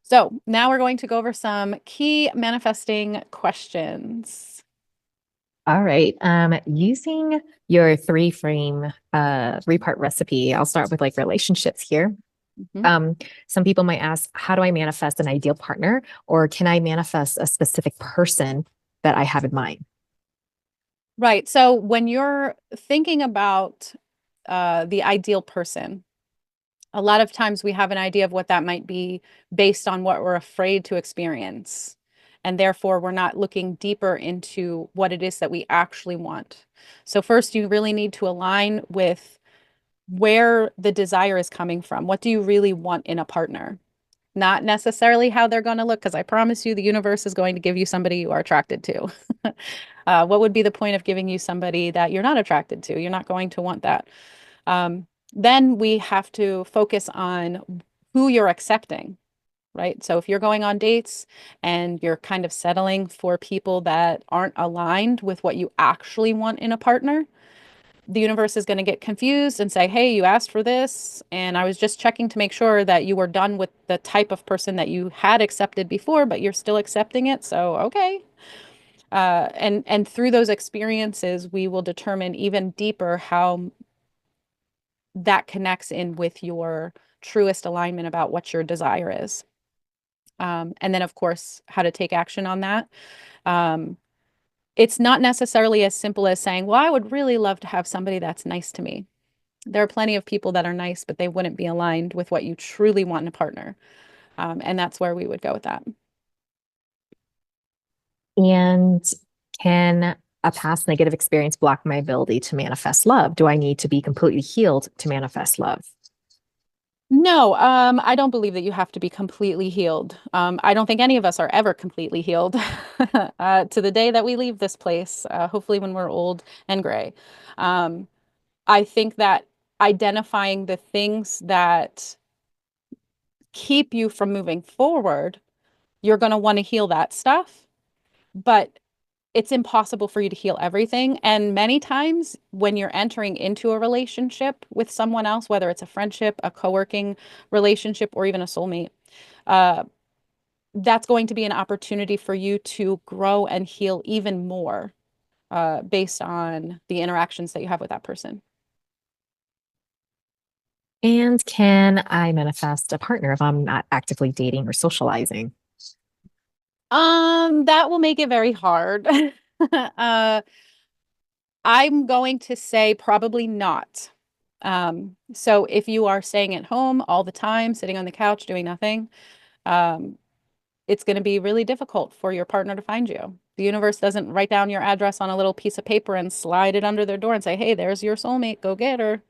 So now we're going to go over some key manifesting questions. All right. Using your three-part recipe, I'll start with like relationships here. Mhm. Um, some people might ask, how do I manifest an ideal partner? Or can I manifest a specific person that I have in mind? Right. So when you're thinking about the ideal person, a lot of times we have an idea of what that might be based on what we're afraid to experience. And therefore, we're not looking deeper into what it is that we actually want. So, first, you really need to align with where the desire is coming from. What do you really want in a partner? Not necessarily how they're going to look, because I promise you, the universe is going to give you somebody you are attracted to. What would be the point of giving you somebody that you're not attracted to? You're not going to want that. Um, then we have to focus on who you're accepting, right? So if you're going on dates and you're kind of settling for people that aren't aligned with what you actually want in a partner, the universe is going to get confused and say, hey, you asked for this. And I was just checking to make sure that you were done with the type of person that you had accepted before, but you're still accepting it. So, okay. And through those experiences, we will determine even deeper how that connects in with your truest alignment about what your desire is. And then, of course, how to take action on that. Um, it's not necessarily as simple as saying, well, I would really love to have somebody that's nice to me. There are plenty of people that are nice, but they wouldn't be aligned with what you truly want in a partner. And that's where we would go with that. And can a past negative experience block my ability to manifest love? Do I need to be completely healed to manifest love? No, I don't believe that you have to be completely healed. I don't think any of us are ever completely healed to the day that we leave this place, hopefully when we're old and gray. Um, I think that identifying the things that keep you from moving forward, you're going to want to heal that stuff. But it's impossible for you to heal everything. And many times when you're entering into a relationship with someone else, whether it's a friendship, a co-working relationship, or even a soulmate, uh, that's going to be an opportunity for you to grow and heal even more based on the interactions that you have with that person. And can I manifest a partner if I'm not actively dating or socializing? That will make it very hard. uh, I'm going to say probably not. So if you are staying at home all the time, sitting on the couch doing nothing, um, it's going to be really difficult for your partner to find you. The universe doesn't write down your address on a little piece of paper and slide it under their door and say, "Hey, there's your soulmate. Go get her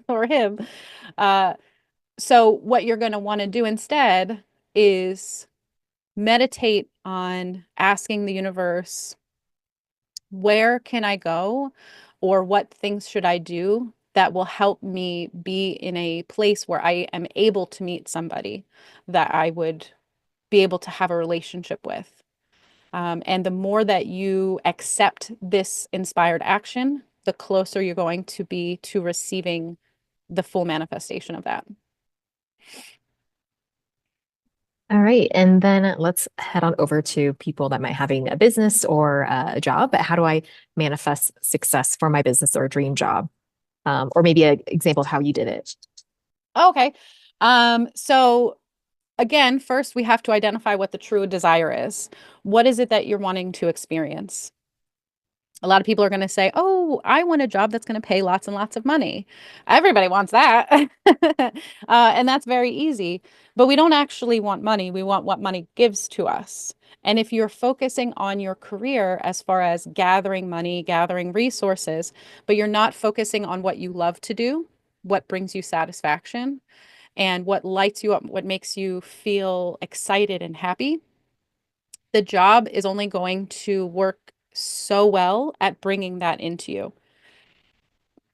or him." Uh, so what you're going to want to do instead is meditate on asking the universe, where can I go or what things should I do that will help me be in a place where I am able to meet somebody that I would be able to have a relationship with. And the more that you accept this inspired action, the closer you're going to be to receiving the full manifestation of that. All right. And then let's head on over to people that might having a business or a job. But how do I manifest success for my business or dream job? Or maybe an example of how you did it. Okay. So again, first we have to identify what the true desire is. What is it that you're wanting to experience? A lot of people are going to say, "Oh, I want a job that's going to pay lots and lots of money." Everybody wants that. And that's very easy. But we don't actually want money. We want what money gives to us. And if you're focusing on your career as far as gathering money, gathering resources, but you're not focusing on what you love to do, what brings you satisfaction, and what lights you up, what makes you feel excited and happy, the job is only going to work so well at bringing that into you.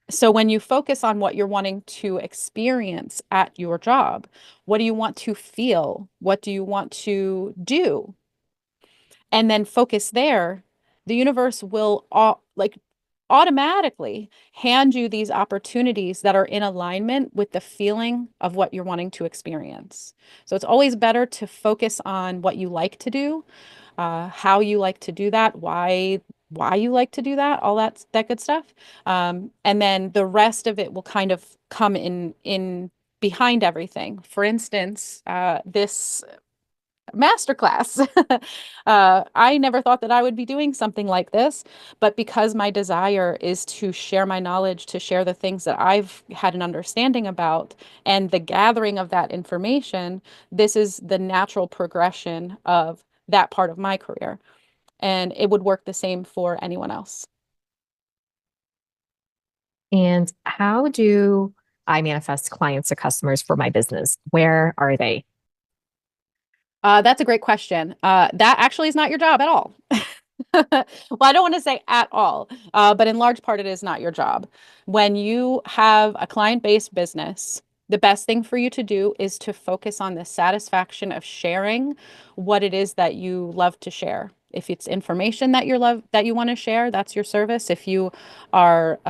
So when you focus on what you're wanting to experience at your job, what do you want to feel? What do you want to do? And then focus there, the universe will automatically hand you these opportunities that are in alignment with the feeling of what you're wanting to experience. So it's always better to focus on what you like to do, how you like to do that, why you like to do that, all that good stuff. And then the rest of it will kind of come in behind everything. For instance, this masterclass. I never thought that I would be doing something like this, but because my desire is to share my knowledge, to share the things that I've had an understanding about, and the gathering of that information, this is the natural progression of that part of my career. And it would work the same for anyone else. And how do I manifest clients or customers for my business? Where are they? That's a great question. That actually is not your job at all. Well, I don't want to say at all, but in large part, it is not your job. When you have a client-based business, the best thing for you to do is to focus on the satisfaction of sharing what it is that you love to share. If it's information that you want to share, that's your service. If you are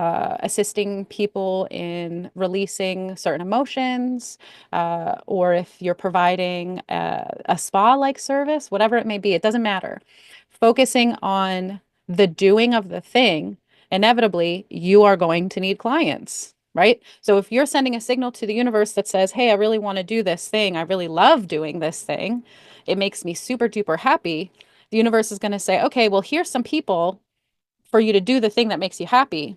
assisting people in releasing certain emotions, or if you're providing a spa-like service, whatever it may be, it doesn't matter. Focusing on the doing of the thing, inevitably, you are going to need clients, right? So if you're sending a signal to the universe that says, hey, I really want to do this thing, I really love doing this thing, it makes me super duper happy, the universe is going to say, okay, well, here's some people for you to do the thing that makes you happy.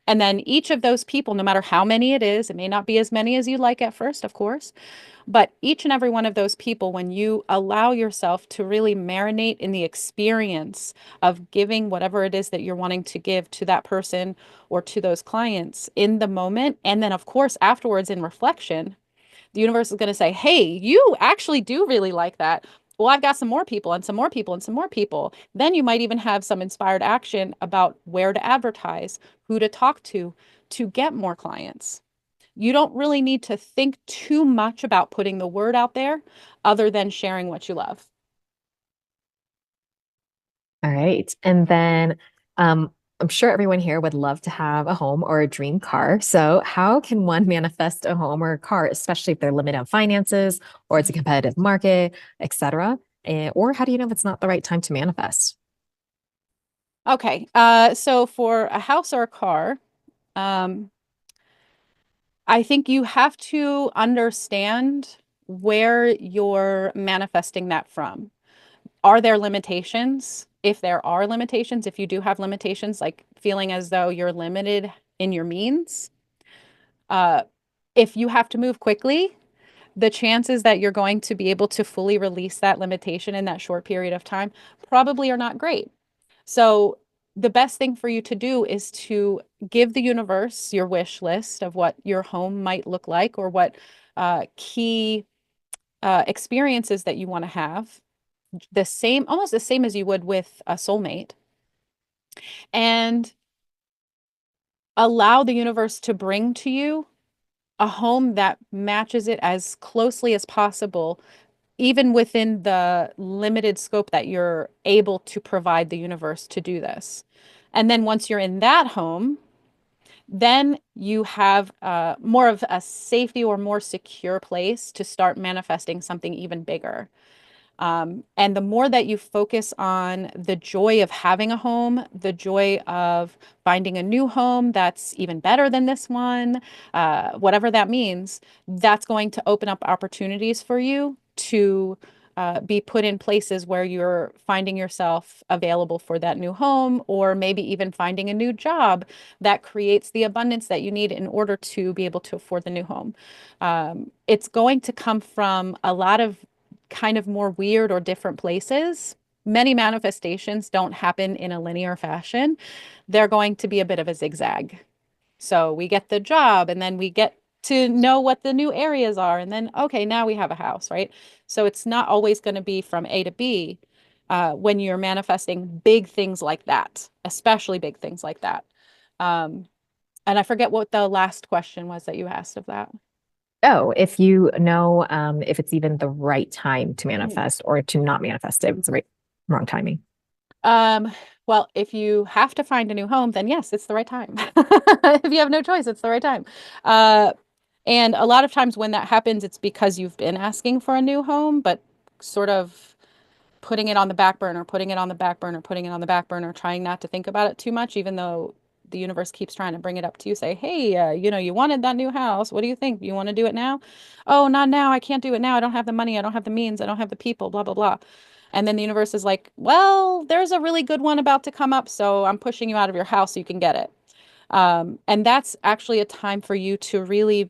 And then each of those people, no matter how many it is, it may not be as many as you like at first, of course, but each and every one of those people, when you allow yourself to really marinate in the experience of giving whatever it is that you're wanting to give to that person or to those clients in the moment, and then, of course, afterwards in reflection, the universe is going to say, hey, you actually do really like that. Well, I've got some more people and some more people and some more people. Then you might even have some inspired action about where to advertise, who to talk to get more clients. You don't really need to think too much about putting the word out there other than sharing what you love. All right. And then I'm sure everyone here would love to have a home or a dream car. So, how can one manifest a home or a car, especially if they're limited on finances or it's a competitive market, etc.? Or how do you know if it's not the right time to manifest? Okay, so for a house or a car, um, I think you have to understand where you're manifesting that from. Are there limitations? If there are limitations, if you do have limitations, like feeling as though you're limited in your means, uh, if you have to move quickly, the chances that you're going to be able to fully release that limitation in that short period of time probably are not great. So, the best thing for you to do is to give the universe your wish list of what your home might look like or what key experiences that you want to have. The same, almost the same as you would with a soulmate, and allow the universe to bring to you a home that matches it as closely as possible, even within the limited scope that you're able to provide the universe to do this. And then once you're in that home, then you have more of a safety or more secure place to start manifesting something even bigger. And the more that you focus on the joy of having a home, the joy of finding a new home that's even better than this one, whatever that means, that's going to open up opportunities for you to be put in places where you're finding yourself available for that new home, or maybe even finding a new job that creates the abundance that you need in order to be able to afford the new home. It's going to come from a lot of kind of more weird or different places. Many manifestations don't happen in a linear fashion. They're going to be a bit of a zigzag. So we get the job and then we get to know what the new areas are. And then, okay, now we have a house, right? So it's not always going to be from A to B when you're manifesting big things like that, especially big things like that. Um, and I forget what the last question was that you asked of that. Oh, if you know if it's even the right time to Mhm. manifest or to not manifest it, it's the right wrong timing. Um, Well, if you have to find a new home, then yes, it's the right time. If you have no choice, it's the right time. Uh, and a lot of times when that happens, it's because you've been asking for a new home, but sort of putting it on the back burner, putting it on the back burner, putting it on the back burner, trying not to think about it too much, even though the universe keeps trying to bring it up to you, say, hey, you wanted that new house. What do you think? You want to do it now? Oh, not now. I can't do it now. I don't have the money. I don't have the means. I don't have the people, blah, blah, blah. And then the universe is like, well, there's a really good one about to come up. So I'm pushing you out of your house so you can get it. And that's actually a time for you to really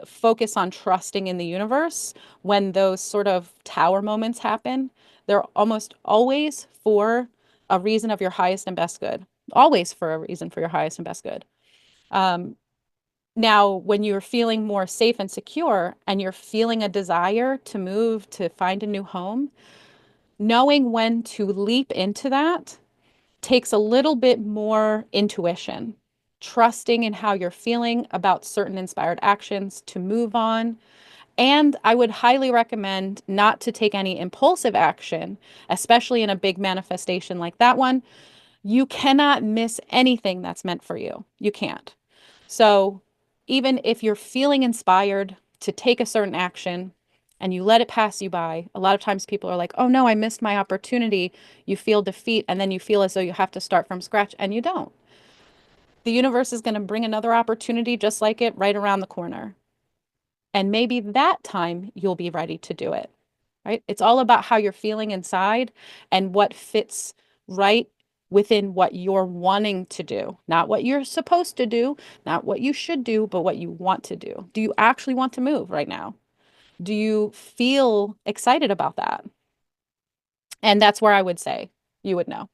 focus on trusting in the universe when those sort of tower moments happen. They're almost always for a reason of your highest and best good. Always for a reason for your highest and best good. Um, Now, when you're feeling more safe and secure and you're feeling a desire to move, to find a new home, knowing when to leap into that takes a little bit more intuition, trusting in how you're feeling about certain inspired actions to move on. And I would highly recommend not to take any impulsive action, especially in a big manifestation like that one. You cannot miss anything that's meant for you. You can't. So even if you're feeling inspired to take a certain action and you let it pass you by, a lot of times people are like, oh no, I missed my opportunity. You feel defeat and then you feel as though you have to start from scratch and you don't. The universe is going to bring another opportunity just like it right around the corner. And maybe that time you'll be ready to do it, right? It's all about how you're feeling inside and what fits right within what you're wanting to do, not what you're supposed to do, not what you should do, but what you want to do. Do you actually want to move right now? Do you feel excited about that? And that's where I would say you would know.